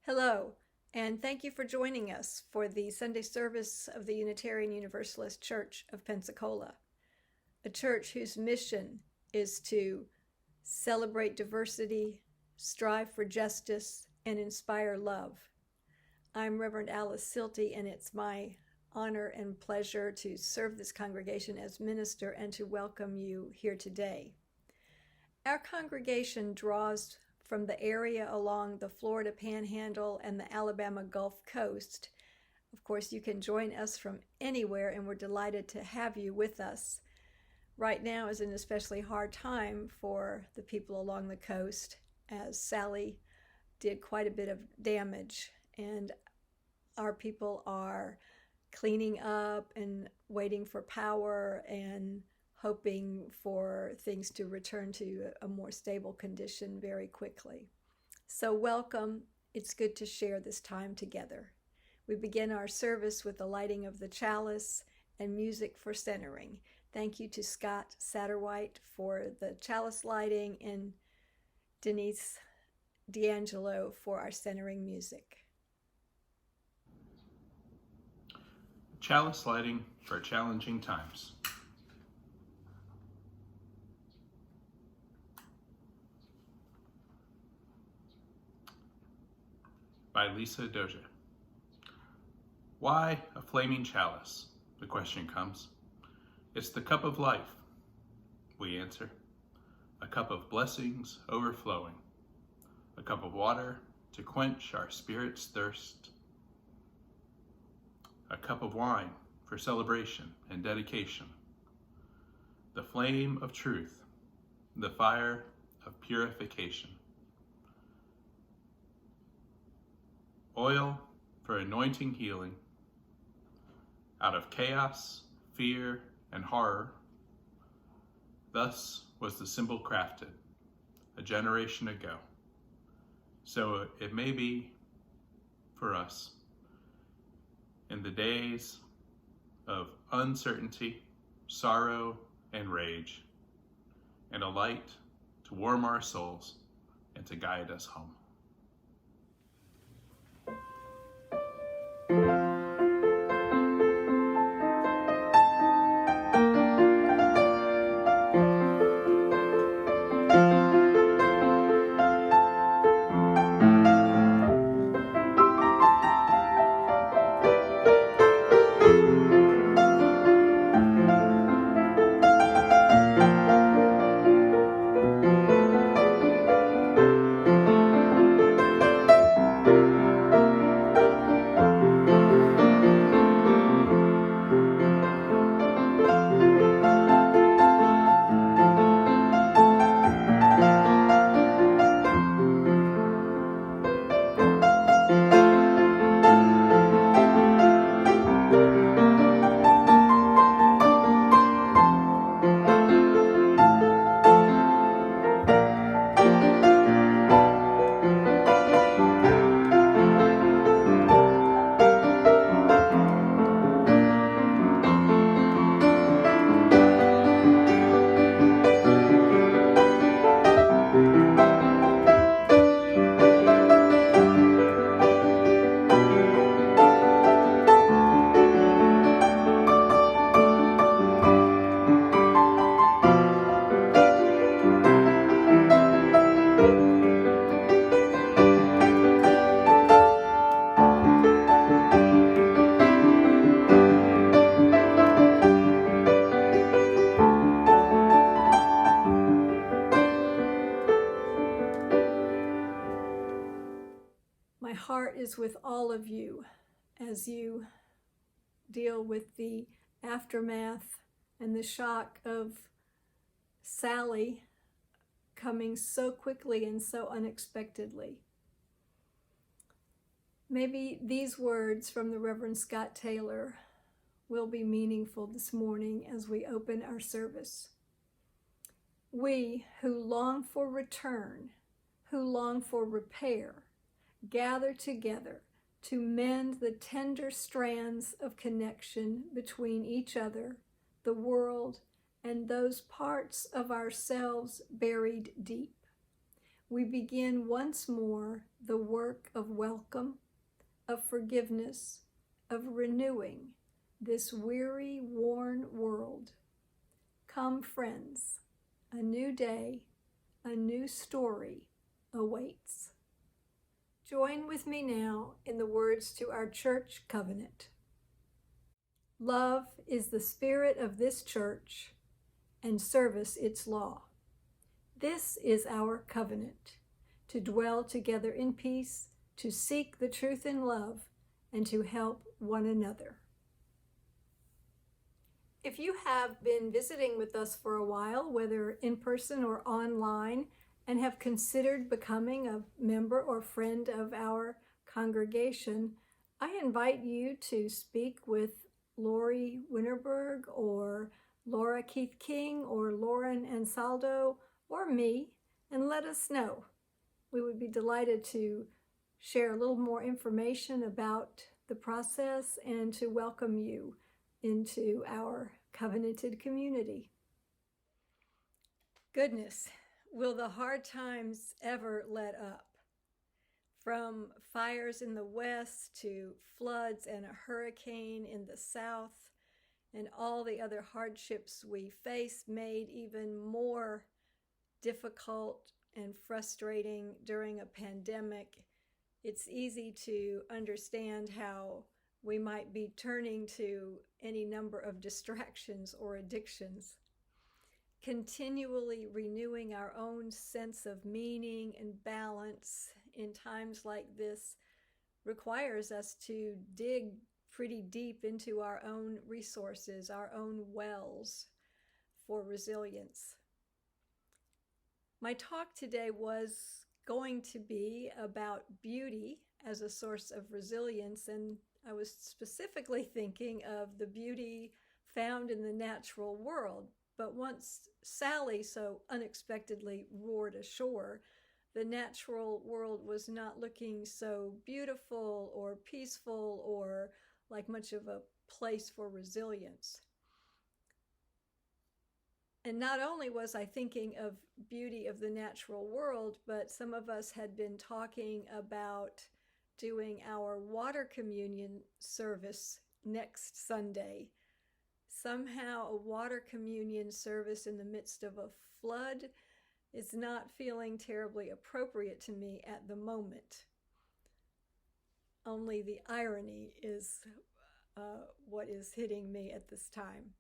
Hello, and thank you for joining us for the Sunday service of the Unitarian Universalist Church of Pensacola, a church whose mission is to celebrate diversity, strive for justice, and inspire love. I'm Reverend Alice Syltie, and it's my honor and pleasure to serve this congregation as minister and to welcome you here today. Our congregation draws from the area along the Florida Panhandle and the Alabama Gulf Coast. Of course, you can join us from anywhere, and we're delighted to have you with us. Right now is an especially hard time for the people along the coast, as Sally did quite a bit of damage, and our people are cleaning up and waiting for power and hoping for things to return to a more stable condition very quickly. So welcome. It's good to share this time together. We begin our service with the lighting of the chalice and music for centering. Thank you to Scott Satterwhite for the chalice lighting and Denise D'Angelo for our centering music. Chalice lighting for challenging times. By Lisa Doja. Why a flaming chalice? The question comes. It's the cup of life, we answer. A cup of blessings overflowing. A cup of water to quench our spirit's thirst. A cup of wine for celebration and dedication. The flame of truth, the fire of purification. Oil for anointing healing. Out of chaos, fear, and horror, thus was the symbol crafted a generation ago. So it may be for us in the days of uncertainty, sorrow, and rage, and a light to warm our souls and to guide us home. My heart is with all of you as you deal with the aftermath and the shock of Sally coming so quickly and so unexpectedly. Maybe these words from the Reverend Scott Taylor will be meaningful this morning as we open our service. We who long for return, who long for repair, gather together to mend the tender strands of connection between each other, the world, and those parts of ourselves buried deep. we begin once more the work of welcome, of forgiveness, of renewing this weary, worn world. Come, friends, a new day, a new story awaits. Join with me now in the words to our church covenant. Love is the spirit of this church, and service its law. This is our covenant, to dwell together in peace, to seek the truth in love, and to help one another. If you have been visiting with us for a while, whether in person or online, and have considered becoming a member or friend of our congregation, I invite you to speak with Lori Winterberg or Laura Keith King or Lauren Ansaldo or me and let us know. We would be delighted to share a little more information about the process and to welcome you into our covenanted community. Goodness, will the hard times ever let up? From fires in the west to floods and a hurricane in the south, and all the other hardships we face made even more difficult and frustrating during a pandemic, it's easy to understand how we might be turning to any number of distractions or addictions. Continually renewing our own sense of meaning and balance in times like this requires us to dig pretty deep into our own resources, our own wells for resilience. My talk today was going to be about beauty as a source of resilience, and I was specifically thinking of the beauty found in the natural world. But once Sally so unexpectedly roared ashore, the natural world was not looking so beautiful or peaceful or like much of a place for resilience. And not only was I thinking of beauty of the natural world, but some of us had been talking about doing our water communion service next Sunday. Somehow a water communion service in the midst of a flood is not feeling terribly appropriate to me at the moment. Only the irony is what is hitting me at this time.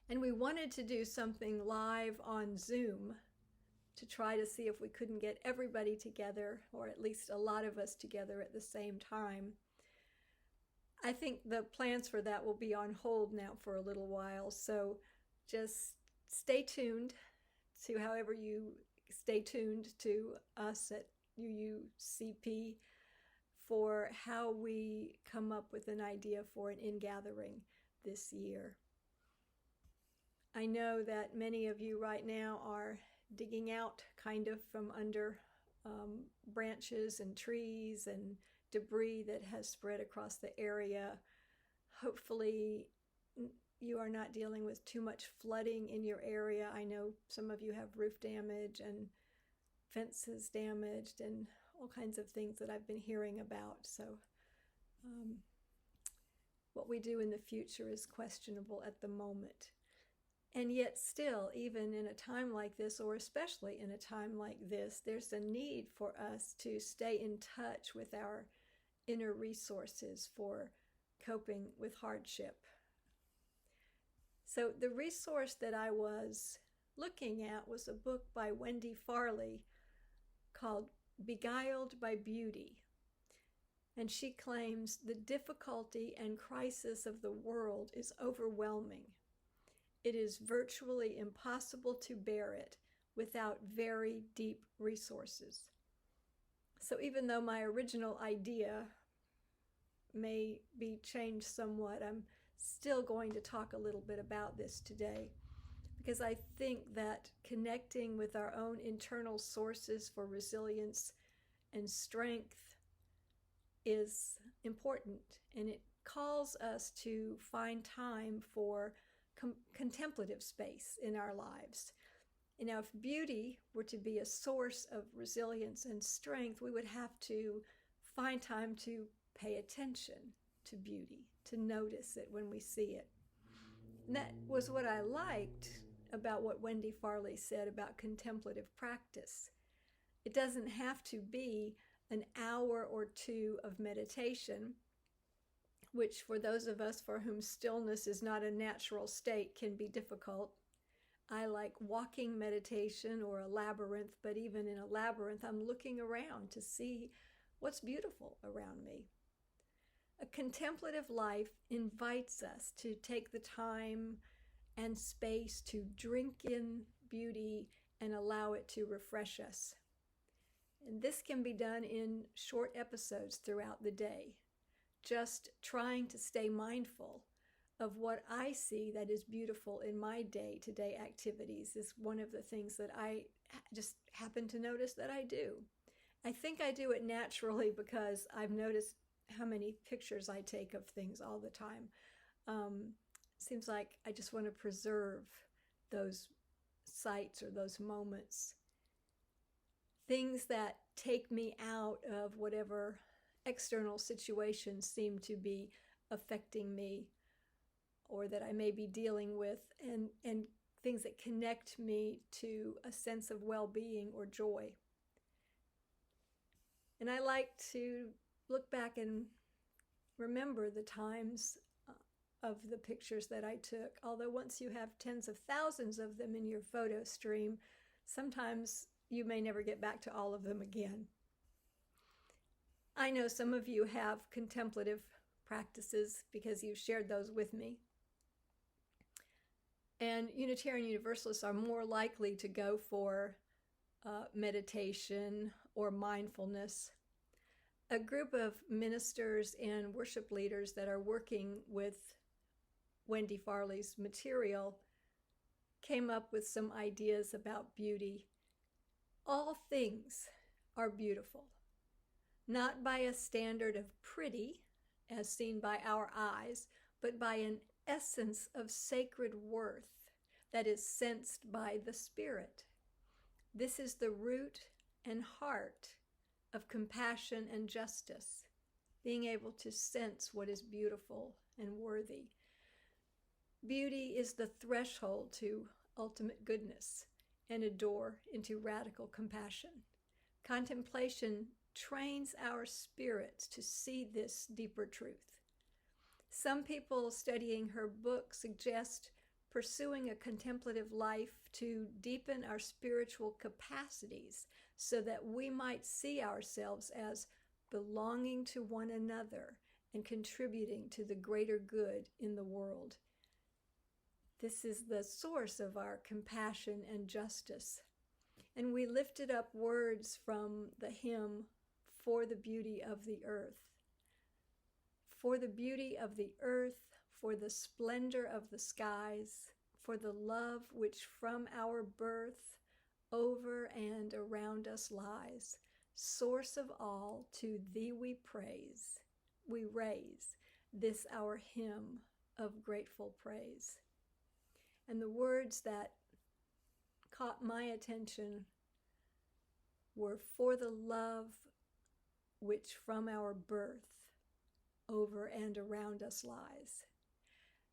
And we wanted to do something live on Zoom to try to see if we couldn't get everybody together, or at least a lot of us together at the same time. I think the plans for that will be on hold now for a little while, so just stay tuned to however you stay tuned to us at UUCP for how we come up with an idea for an in-gathering this year. I know that many of you right now are digging out kind of from under branches and trees and debris that has spread across the area. Hopefully you are not dealing with too much flooding in your area. I know some of you have roof damage and fences damaged and all kinds of things that I've been hearing about. So what we do in the future is questionable at the moment. And yet still, even in a time like this, or especially in a time like this, there's a need for us to stay in touch with our inner resources for coping with hardship. So the resource that I was looking at was a book by Wendy Farley called Beguiled by Beauty. And she claims the difficulty and crisis of the world is overwhelming. It is virtually impossible to bear it without very deep resources. So even though my original idea may be changed somewhat, I'm still going to talk a little bit about this today, because I think that connecting with our own internal sources for resilience and strength is important, and it calls us to find time for contemplative space in our lives. You know, if beauty were to be a source of resilience and strength, we would have to find time to pay attention to beauty, to notice it when we see it. And that was what I liked about what Wendy Farley said about contemplative practice. It doesn't have to be an hour or two of meditation, which for those of us for whom stillness is not a natural state can be difficult. I like walking meditation or a labyrinth, but even in a labyrinth, I'm looking around to see what's beautiful around me. A contemplative life invites us to take the time and space to drink in beauty and allow it to refresh us. And this can be done in short episodes throughout the day, just trying to stay mindful of what I see that is beautiful in my day-to-day activities is one of the things that I just happen to notice that I do. I think I do it naturally because I've noticed how many pictures I take of things all the time. Seems like I just want to preserve those sights or those moments. Things that take me out of whatever external situations seem to be affecting me or that I may be dealing with, and things that connect me to a sense of well-being or joy. And I like to look back and remember the times of the pictures that I took. Although once you have tens of thousands of them in your photo stream, sometimes you may never get back to all of them again. I know some of you have contemplative practices because you've shared those with me. And Unitarian Universalists are more likely to go for meditation or mindfulness. A group of ministers and worship leaders that are working with Wendy Farley's material came up with some ideas about beauty. All things are beautiful, not by a standard of pretty, as seen by our eyes, but by an essence of sacred worth that is sensed by the Spirit. This is the root and heart of compassion and justice, being able to sense what is beautiful and worthy. Beauty is the threshold to ultimate goodness and a door into radical compassion. Contemplation trains our spirits to see this deeper truth. Some people studying her book suggest pursuing a contemplative life to deepen our spiritual capacities so that we might see ourselves as belonging to one another and contributing to the greater good in the world. This is the source of our compassion and justice. And we lifted up words from the hymn, "For the Beauty of the Earth." For the beauty of the earth, for the splendor of the skies, for the love which from our birth over and around us lies, source of all, to thee we praise. We raise this our hymn of grateful praise. And the words that caught my attention were for the love which from our birth over and around us lies.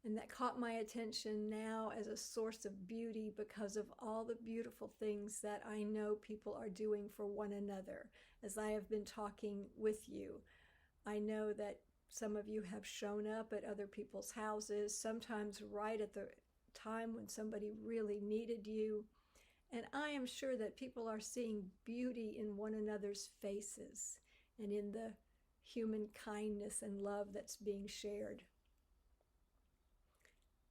And that caught my attention now as a source of beauty because of all the beautiful things that I know people are doing for one another. As I have been talking with you, I know that some of you have shown up at other people's houses, sometimes right at the time when somebody really needed you. And I am sure that people are seeing beauty in one another's faces and in the human kindness and love that's being shared.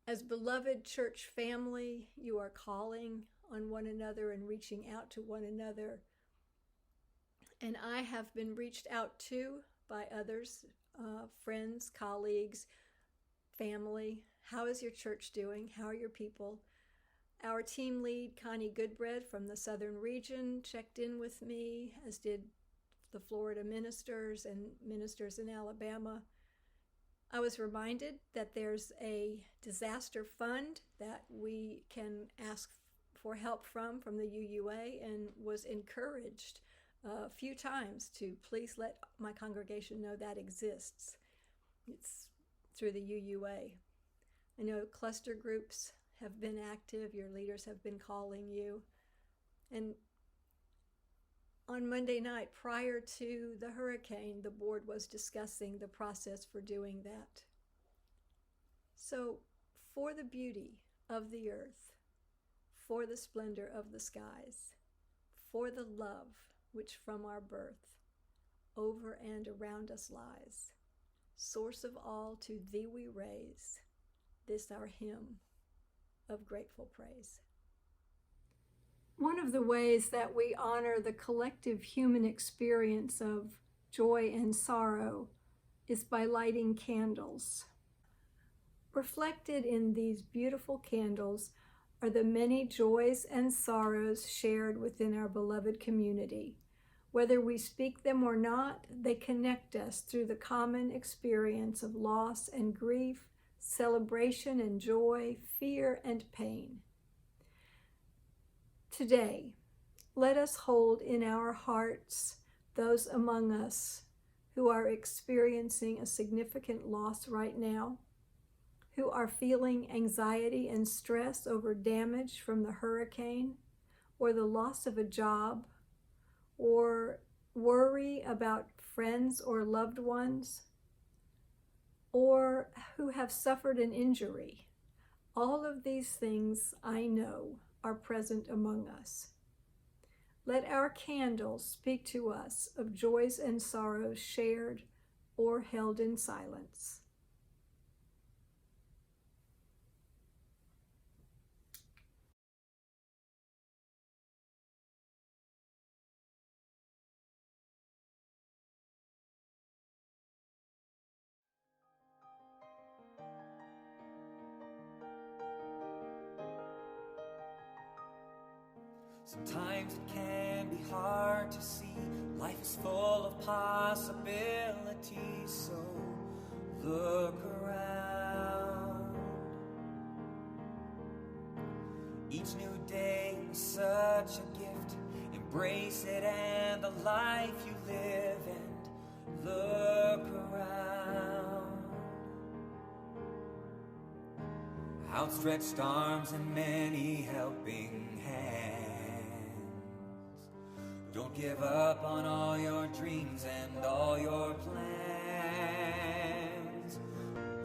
As beloved church family, you are calling on one another and reaching out to one another. And I have been reached out to by others, friends, colleagues, family. How is your church doing? How are your people? Our team lead, Connie Goodbread from the Southern region, checked in with me, as did the Florida ministers and ministers in Alabama. I was reminded that there's a disaster fund that we can ask for help from the UUA and was encouraged a few times to please let my congregation know that exists. It's through the UUA. I know cluster groups have been active. Your leaders have been calling you. And on Monday night, prior to the hurricane, the board was discussing the process for doing that. So, for the beauty of the earth, for the splendor of the skies, for the love which from our birth over and around us lies, source of all, to thee we raise this our hymn of grateful praise. One of the ways that we honor the collective human experience of joy and sorrow is by lighting candles. Reflected in these beautiful candles are the many joys and sorrows shared within our beloved community. Whether we speak them or not, they connect us through the common experience of loss and grief, celebration and joy, fear and pain. Today, let us hold in our hearts those among us who are experiencing a significant loss right now, who are feeling anxiety and stress over damage from the hurricane, or the loss of a job, or worry about friends or loved ones, or who have suffered an injury. All of these things, I know, are present among us. Let our candles speak to us of joys and sorrows shared or held in silence. Sometimes it can be hard to see. Life is full of possibilities, so look around. Each new day is such a gift. Embrace it and the life you live, and look around. Outstretched arms and many helping hands. Don't give up on all your dreams and all your plans.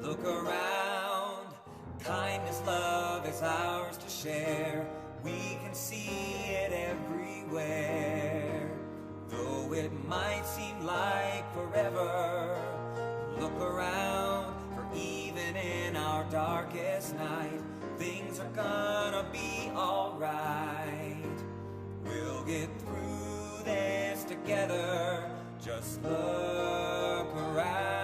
Look around. Kindness, love is ours to share. We can see it everywhere. Though it might seem like forever, look around, for even in our darkest night, things are gonna be alright. We'll get through this together. Just look around.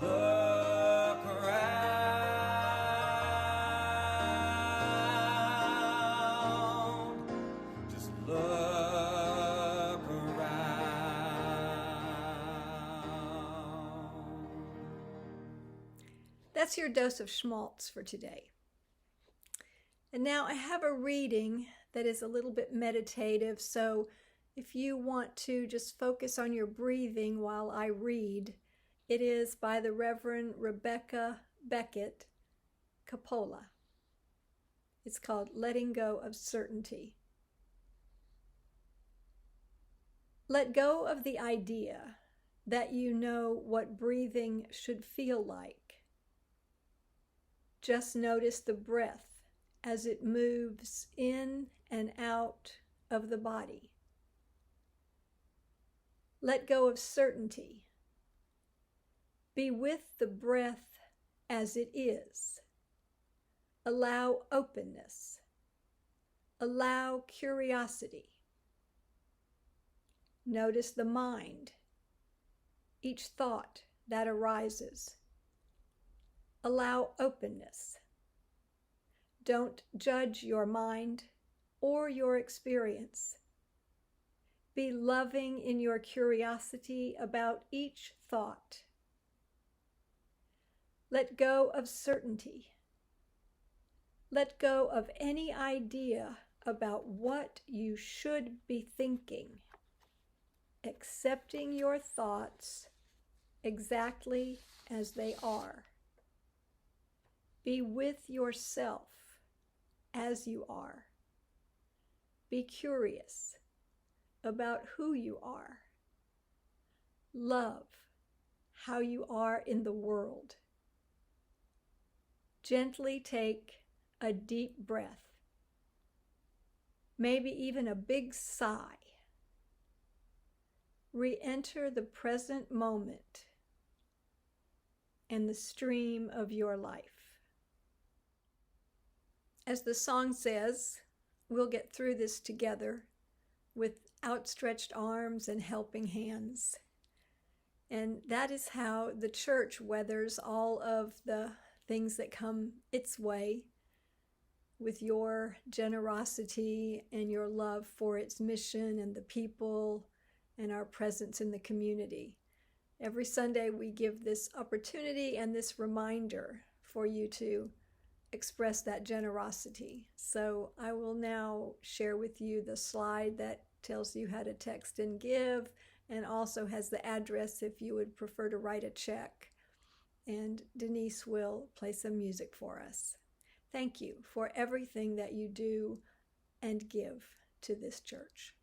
Look around. Just look around. That's your dose of schmaltz for today. And now I have a reading that is a little bit meditative, so if you want to just focus on your breathing while I read, it is by the Reverend Rebecca Beckett Capola. It's called Letting Go of Certainty. Let go of the idea that you know what breathing should feel like. Just notice the breath as it moves in and out of the body. Let go of certainty. Be with the breath as it is. Allow openness. Allow curiosity. Notice the mind, each thought that arises. Allow openness. Don't judge your mind or your experience. Be loving in your curiosity about each thought. Let go of certainty Let go of any idea about what you should be thinking, accepting your thoughts exactly as they are. Be with yourself as you are. Be curious about who you are. Love how you are in the world. Gently take a deep breath, maybe even a big sigh. Re-enter the present moment and the stream of your life. As the song says, we'll get through this together with outstretched arms and helping hands. And that is how the church weathers all of the things that come its way, with your generosity and your love for its mission and the people and our presence in the community. Every Sunday we give this opportunity and this reminder for you to express that generosity. So I will now share with you the slide that tells you how to text and give, and also has the address if you would prefer to write a check. And Denise will play some music for us. Thank you for everything that you do and give to this church.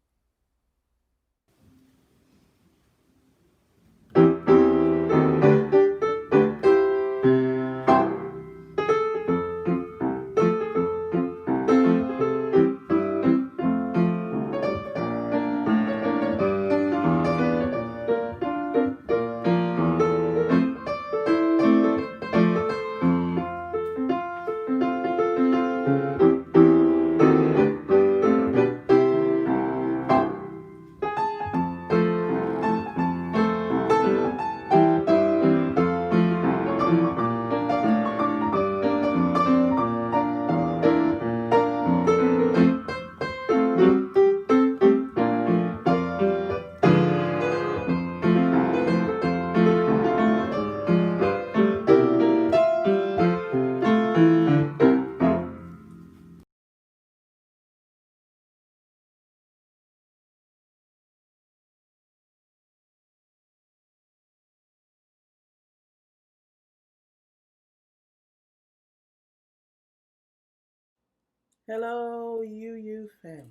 Hello, UU family.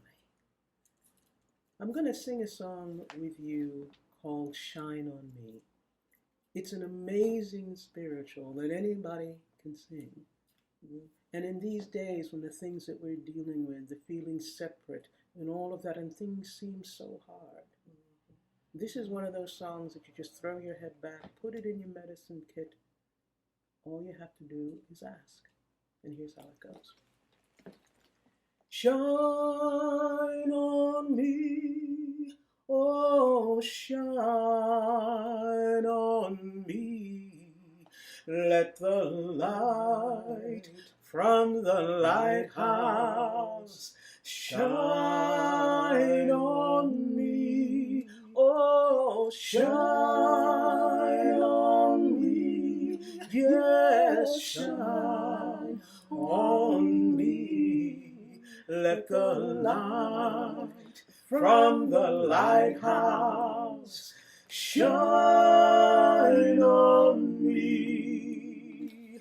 I'm going to sing a song with you called Shine on Me. It's an amazing spiritual that anybody can sing. And in these days when the things that we're dealing with, the feeling separate and all of that, and things seem so hard, this is one of those songs that you just throw your head back, put it in your medicine kit. All you have to do is ask. And here's how it goes. Shine on me, oh shine on me. Let the light from the lighthouse shine on me, oh shine on me, yes, shine on me. Let the light from the lighthouse shine on me.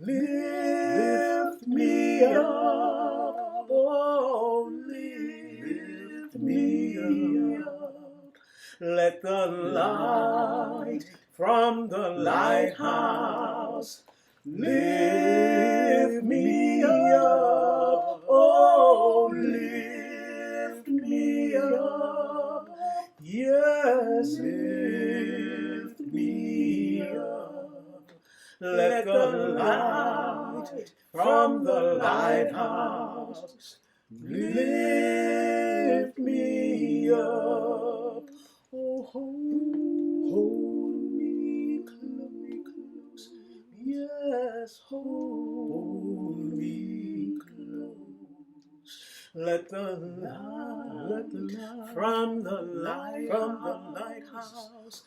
Lift me up, oh, lift me up. Let the light from the lighthouse lift me up, oh, lift me up, yes, lift me up. Let the light from the lighthouse lift me up, oh, hold me close, yes, hold me close. Let the light from the lighthouse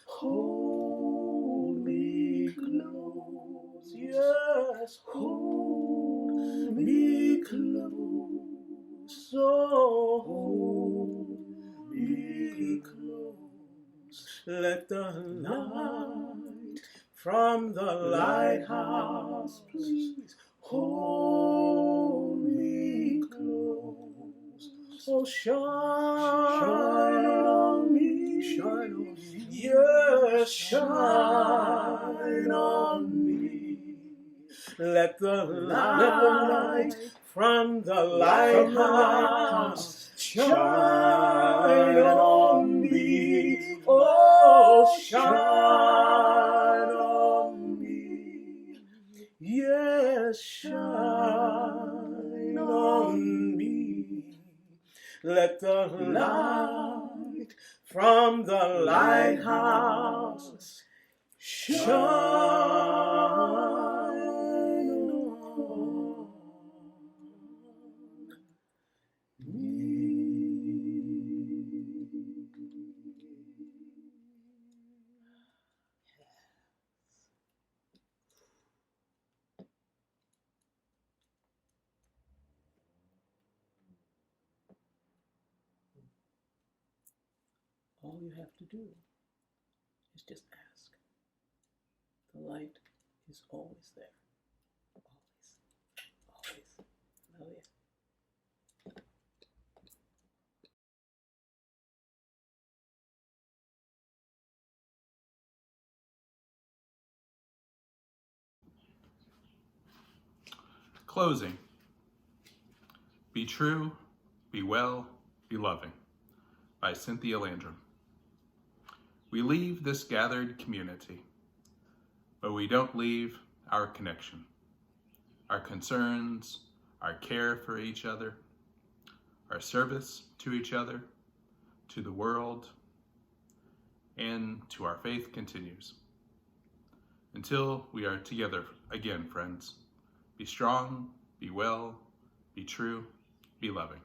hold me close, yes, hold me close, oh, hold me close. Let the light from the lighthouse please hold me close. Oh, shine on me, shine on me, yes, shine on me. Let the light from the lighthouse shine on me. Oh, shine on me. Yes, shine on me. Let the light from the lighthouse shine on me. All you have to do is just ask. The light is always there. Always. Always. Love you. Closing. Be true, be well, be loving, by Cynthia Landrum. We leave this gathered community, but we don't leave our connection, our concerns, our care for each other, our service to each other, to the world, and to our faith continues. Until we are together again, friends, be strong, be well, be true, be loving.